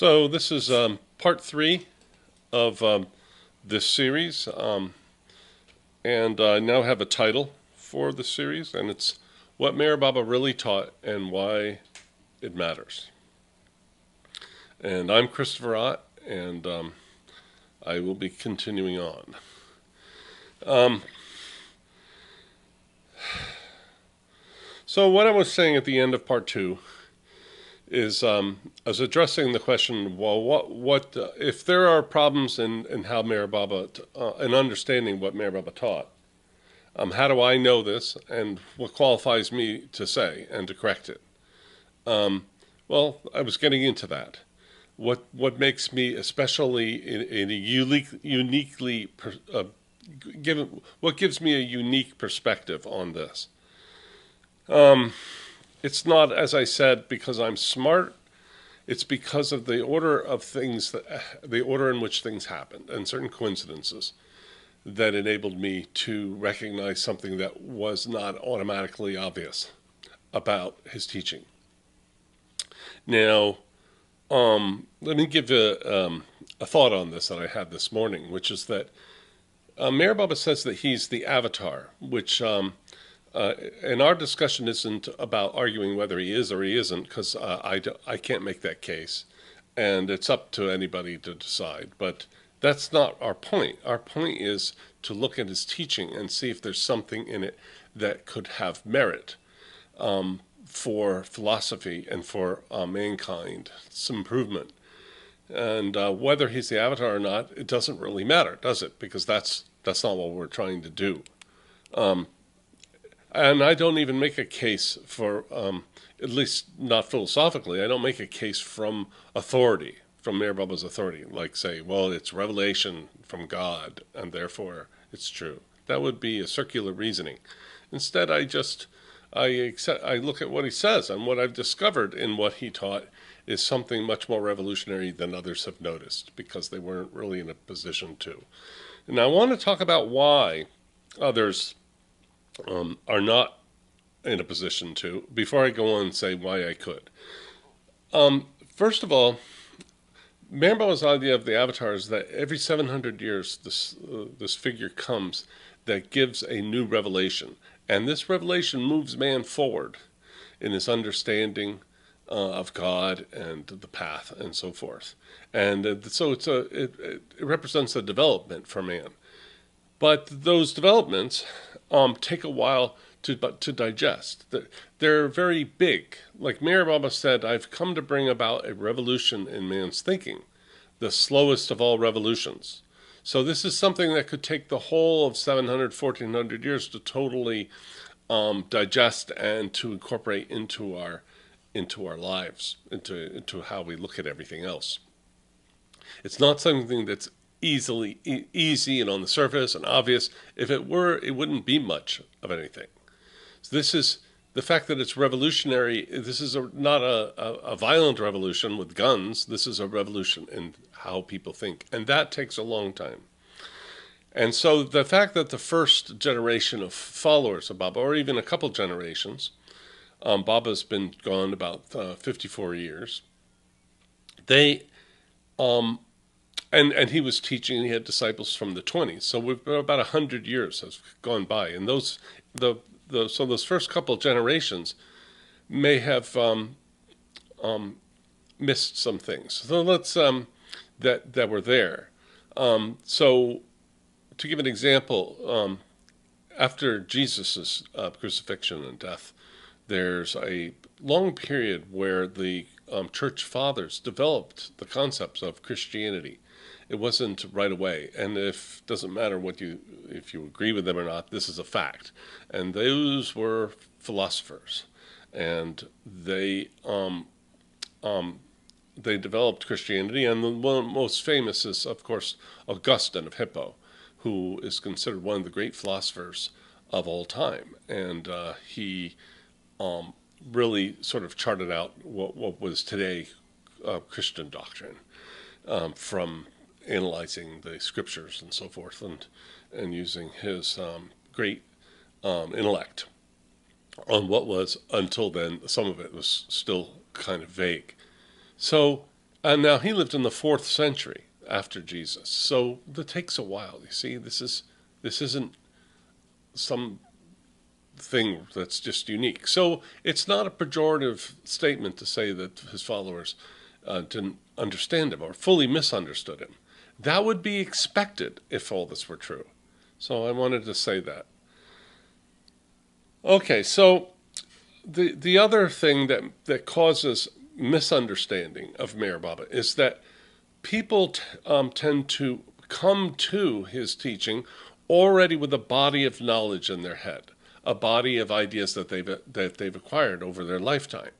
So this is part three of this series, and I now have a title for the series, and it's "What Meher Baba Really Taught and Why It Matters." And I'm Christopher Ott, and I will be continuing on. Um, so what I was saying at the end of part two is I was addressing the question, well, what if there are problems in how Meher Baba, in understanding what Meher Baba taught, how do I know this, and what qualifies me to say and to correct it? Well, I was getting into that. What makes me especially in a uniquely given what gives me a unique perspective on this? It's not, as I said, because I'm smart. It's because of the order of things, the order in which things happened, and certain coincidences that enabled me to recognize something that was not automatically obvious about his teaching. Now, let me give a thought on this that I had this morning, which is that Meher Baba says that he's the avatar, which and our discussion isn't about arguing whether he is or he isn't, because I can't make that case, and it's up to anybody to decide. But that's not our point. Our point is to look at his teaching and see if there's something in it that could have merit for philosophy and for mankind, some improvement. And whether he's the avatar or not, it doesn't really matter, does it? Because that's not what we're trying to do. And I don't even make a case for, at least not philosophically, I don't make a case from authority, from Meher Baba's authority, like say, well, it's revelation from God, and therefore it's true. That would be a circular reasoning. Instead, I look at what he says, and what I've discovered in what he taught is something much more revolutionary than others have noticed, because they weren't really in a position to. And I want to talk about why others are not in a position to, before I go on and say why I could. First of all, Meher Baba's idea of the avatar is that every 700 years this figure comes that gives a new revelation. And this revelation moves man forward in his understanding of God and the path and so forth. And so it represents a development for man. But those developments take a while to digest. They're very big. Like Meher Baba said, I've come to bring about a revolution in man's thinking, the slowest of all revolutions. So this is something that could take the whole of 700, 1400 years to totally digest and to incorporate into our lives, into how we look at everything else. It's not something that's easy and on the surface and obvious. If it were, it wouldn't be much of anything. So this is the fact that it's revolutionary. This is not a violent revolution with guns. This is a revolution in how people think, and that takes a long time. And so the fact that the first generation of followers of Baba, or even a couple generations, Baba's been gone about 54 years, they and he was teaching. He had disciples from the 20s. So we've about 100 years has gone by, and those first couple generations may have missed some things. So let's that were there. So to give an example, after Jesus' crucifixion and death, there's a long period where the church fathers developed the concepts of Christianity. It wasn't right away, and it doesn't matter if you agree with them or not, this is a fact. And those were philosophers, and they developed Christianity, and the one most famous is, of course, Augustine of Hippo, who is considered one of the great philosophers of all time, and he really sort of charted out what was today Christian doctrine from analyzing the scriptures and so forth, and using his great intellect on what was, until then, some of it was still kind of vague. So And now he lived in the 4th century after Jesus, so that takes a while. You see, this isn't some thing that's just unique. So it's not a pejorative statement to say that his followers didn't understand him or fully misunderstood him. That would be expected if all this were true. So I wanted to say that. Okay, so the other thing that causes misunderstanding of Meher Baba is that people tend to come to his teaching already with a body of knowledge in their head, a body of ideas that they've acquired over their lifetime.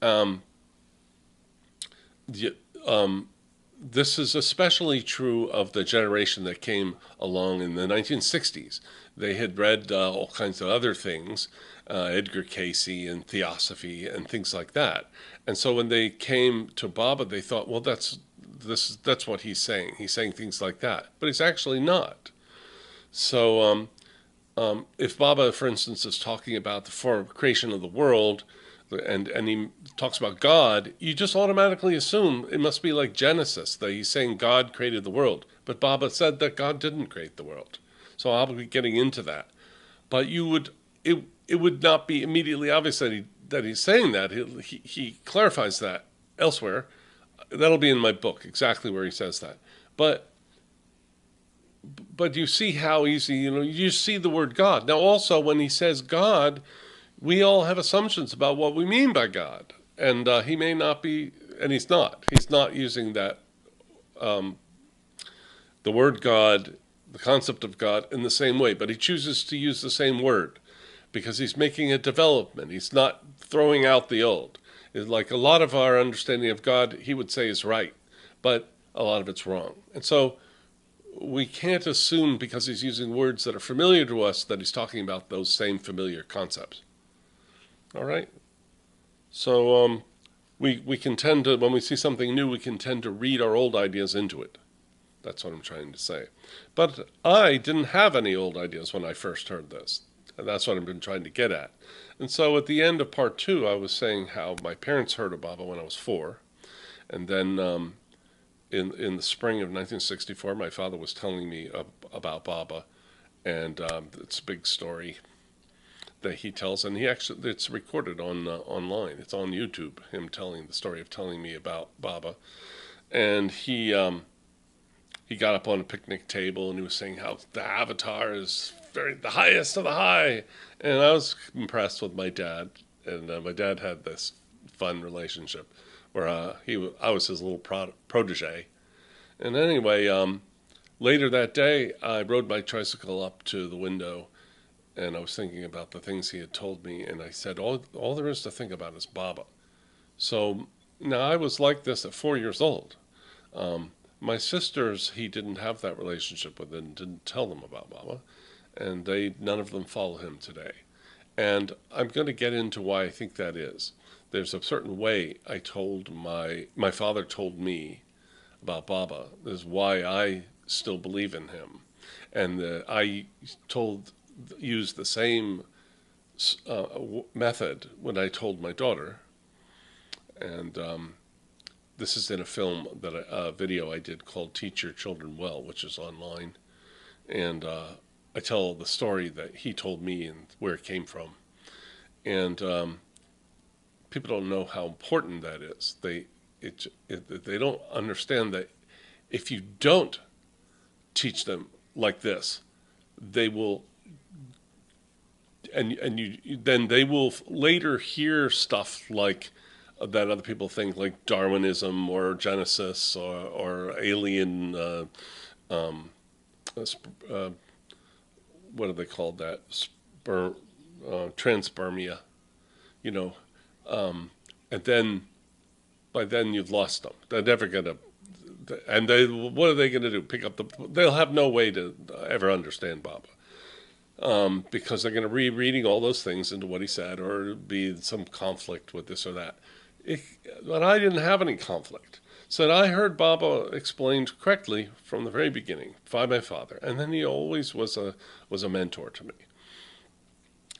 Um, the, um, this is especially true of the generation that came along in the 1960s. They had read all kinds of other things, Edgar Cayce and Theosophy and things like that. And so when they came to Baba, they thought, well, that's what he's saying. He's saying things like that, but he's actually not. So if Baba, for instance, is talking about the creation of the world, and he talks about God, you just automatically assume it must be like Genesis, that he's saying God created the world. But Baba said that God didn't create the world. So I'll be getting into that. But it would not be immediately obvious that he's saying that. He clarifies that elsewhere. That'll be in my book, exactly where he says that. But you see how easy, you see the word God. Now also when he says God, we all have assumptions about what we mean by God. And he may not be, and he's not. He's not using that, the word God, the concept of God, in the same way. But he chooses to use the same word because he's making a development. He's not throwing out the old. It's like a lot of our understanding of God, he would say is right, but a lot of it's wrong. And so we can't assume because he's using words that are familiar to us that he's talking about those same familiar concepts. All right? So we can tend to, when we see something new, we can tend to read our old ideas into it. That's what I'm trying to say. But I didn't have any old ideas when I first heard this. And that's what I've been trying to get at. And so at the end of part 2, I was saying how my parents heard of Baba when I was 4. And then in the spring of 1964, my father was telling me about Baba. And it's a big story that he tells, and it's recorded on online. It's on YouTube. Him telling the story of telling me about Baba, and he got up on a picnic table and he was saying how the Avatar is the highest of the high, and I was impressed with my dad, and my dad had this fun relationship where I was his little protege, and anyway, later that day I rode my tricycle up to the window. And I was thinking about the things he had told me, and I said, all there is to think about is Baba. So now I was like this at 4 years old. My sisters, he didn't have that relationship with and didn't tell them about Baba, and none of them follow him today. And I'm going to get into why I think that is. There's a certain way my father told me about Baba. This is why I still believe in him. And I used the same method when I told my daughter. And this is in a film, a video I did called Teach Your Children Well, which is online. And I tell the story that he told me and where it came from. And people don't know how important that is. They don't understand that if you don't teach them like this, they will, then they will later hear stuff like that other people think, like Darwinism or Genesis or alien. What do they call that? Transpermia, and then by then you've lost them. They're never gonna. And what are they going to do? They'll have no way to ever understand Baba, because they're going to be reading all those things into what he said, or be some conflict with this or that. But I didn't have any conflict. So I heard Baba explained correctly from the very beginning by my father, and then he always was a mentor to me.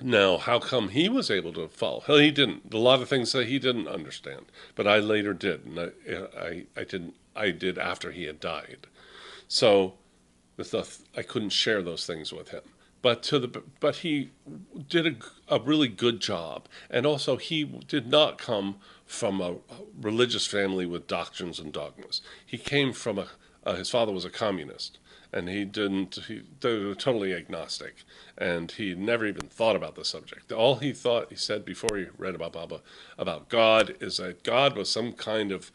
Now, how come he was able to follow? Well, he didn't. A lot of things that he didn't understand, but I later did, and I didn't. I did after he had died. So I couldn't share those things with him. But he did a really good job, and also he did not come from a religious family with doctrines and dogmas. He came from his father was a communist, and they were totally agnostic, and he never even thought about the subject. All he said before he read about Baba, about God, is that God was some kind of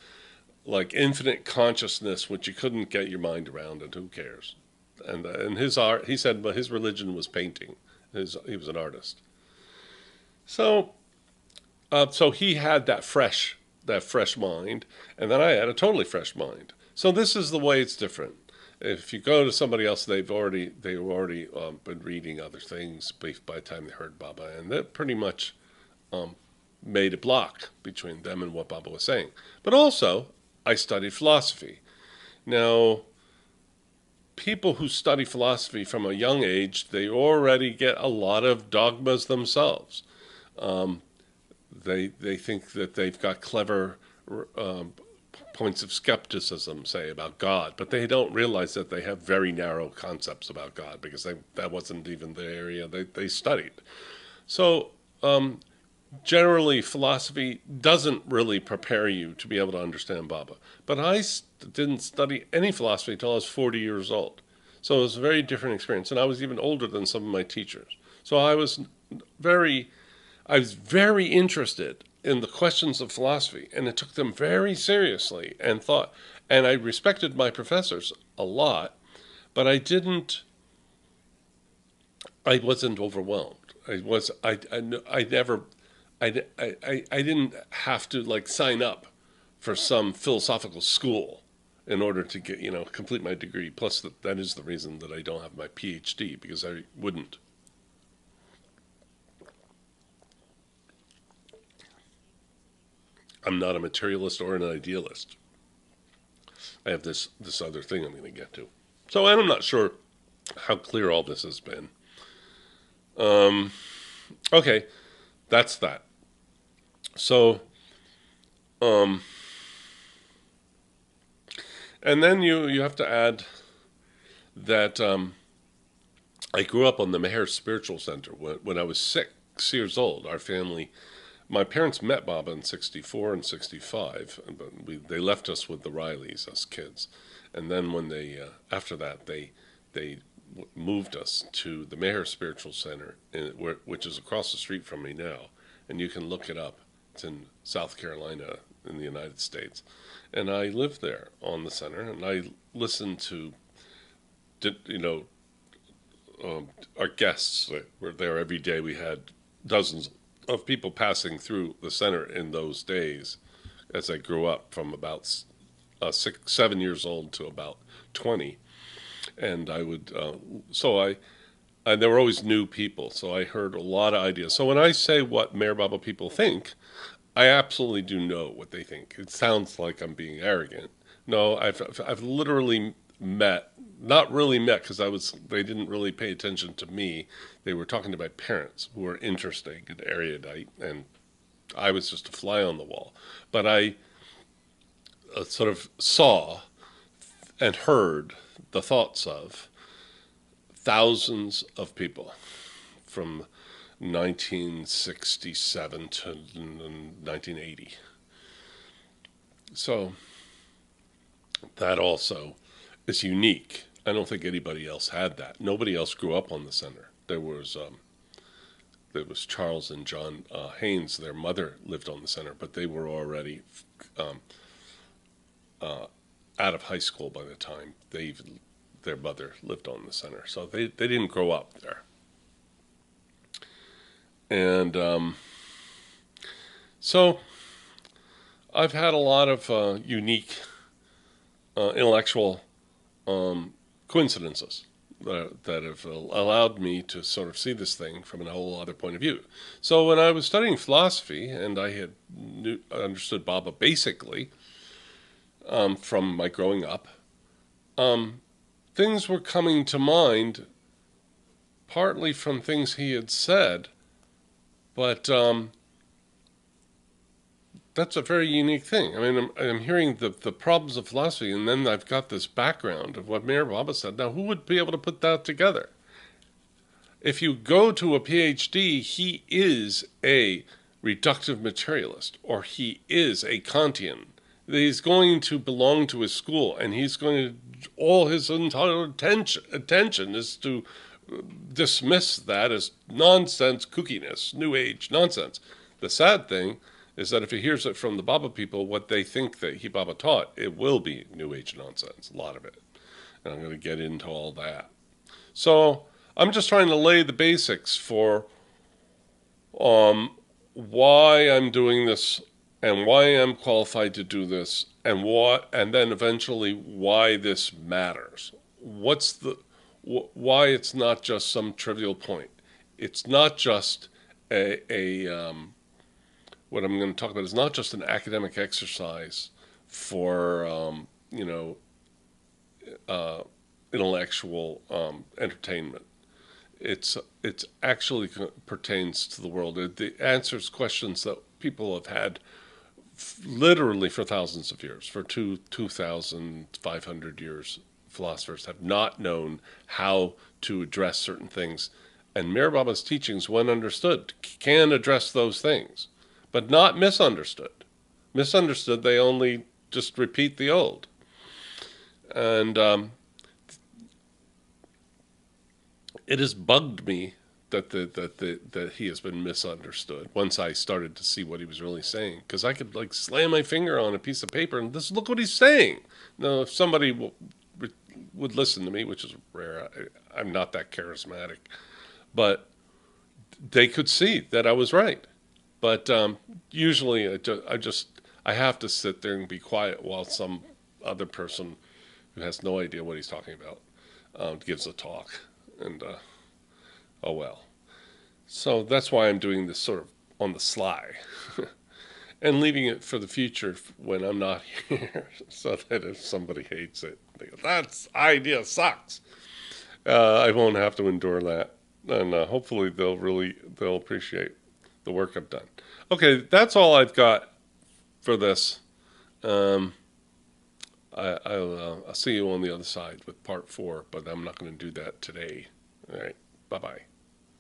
like infinite consciousness which you couldn't get your mind around, and who cares? And his art, he said, but his religion was painting. He was an artist. So so he had that fresh mind, and then I had a totally fresh mind. So this is the way it's different. If you go to somebody else, they've already been reading other things by the time they heard Baba, and that pretty much made a block between them and what Baba was saying. But also, I studied philosophy. Now, people who study philosophy from a young age, they already get a lot of dogmas themselves. Um, they think that they've got clever points of skepticism, say, about God, but they don't realize that they have very narrow concepts about God because that wasn't even the area they studied. So generally, philosophy doesn't really prepare you to be able to understand Baba. But I didn't study any philosophy until I was 40 years old. So it was a very different experience. And I was even older than some of my teachers. So I was very interested in the questions of philosophy, and it took them very seriously and I respected my professors a lot, but I wasn't overwhelmed. I never, I didn't have to like sign up for some philosophical school in order to get, complete my degree. Plus, that is the reason that I don't have my PhD, because I wouldn't. I'm not a materialist or an idealist. I have this other thing I'm going to get to. So I'm not sure how clear all this has been. Um, okay, that's that. So, um, and then you have to add that I grew up on the Meher Spiritual Center when I was 6 years old. My parents met Baba in '64 and '65, but they left us with the Rileys, us kids, and then when after that they moved us to the Meher Spiritual Center, which is across the street from me now, and you can look it up. It's in South Carolina in the United States, and I lived there on the center, and I listened to, you know, our guests that were there every day. We had dozens of people passing through the center in those days as I grew up from about 7 years old to about 20. And I would, and there were always new people, so I heard a lot of ideas. So when I say what Meher Baba people think, I absolutely do know what they think. It sounds like I'm being arrogant. No, I've literally met, not really met because they didn't really pay attention to me. They were talking to my parents who were interesting and erudite, and I was just a fly on the wall. But I sort of saw and heard the thoughts of thousands of people from 1967 to 1980. So that also is unique. I don't think anybody else had that. Nobody else grew up on the center. There was Charles and John Haynes. Their mother lived on the center, but they were already um, out of high school by the time their mother lived on the center. So they didn't grow up there. And so I've had a lot of unique intellectual coincidences that have allowed me to sort of see this thing from a whole other point of view. So when I was studying philosophy, and I had understood Baba basically from my growing up, things were coming to mind partly from things he had said But that's a very unique thing. I mean, I'm hearing the problems of philosophy, and then I've got this background of what Mayor Baba said. Now, who would be able to put that together? If you go to a PhD, he is a reductive materialist, or he is a Kantian. He's going to belong to his school, and he's going to, all his entire attention is to dismiss that as nonsense, kookiness, new age nonsense. The sad thing is that if he hears it from the Baba people, what they think that he Baba taught, it will be new age nonsense, a lot of it. And I'm going to get into all that. So I'm just trying to lay the basics for why I'm doing this and why I'm qualified to do this and then eventually why this matters. Why it's not just some trivial point. It's not just what I'm going to talk about is not just an academic exercise for intellectual entertainment. It's actually pertains to the world. It answers questions that people have had literally for thousands of years. For 2,500 years, philosophers have not known how to address certain things. And Mir Baba's teachings, when understood, can address those things, but not misunderstood. Misunderstood, they only just repeat the old. And it has bugged me that he has been misunderstood once I started to see what he was really saying, because I could like slam my finger on a piece of paper and just look what he's saying. Now, if somebody would listen to me, which is rare, I'm not that charismatic, but they could see that I was right. But usually I have to sit there and be quiet while some other person who has no idea what he's talking about gives a talk. And oh well. So that's why I'm doing this sort of on the sly and leaving it for the future when I'm not here, so that if somebody hates it, they go, "That idea sucks." I won't have to endure that, and hopefully they'll appreciate the work I've done. Okay, that's all I've got for this. Um, I'll see you on the other side with part 4, but I'm not going to do that today. All right, bye-bye.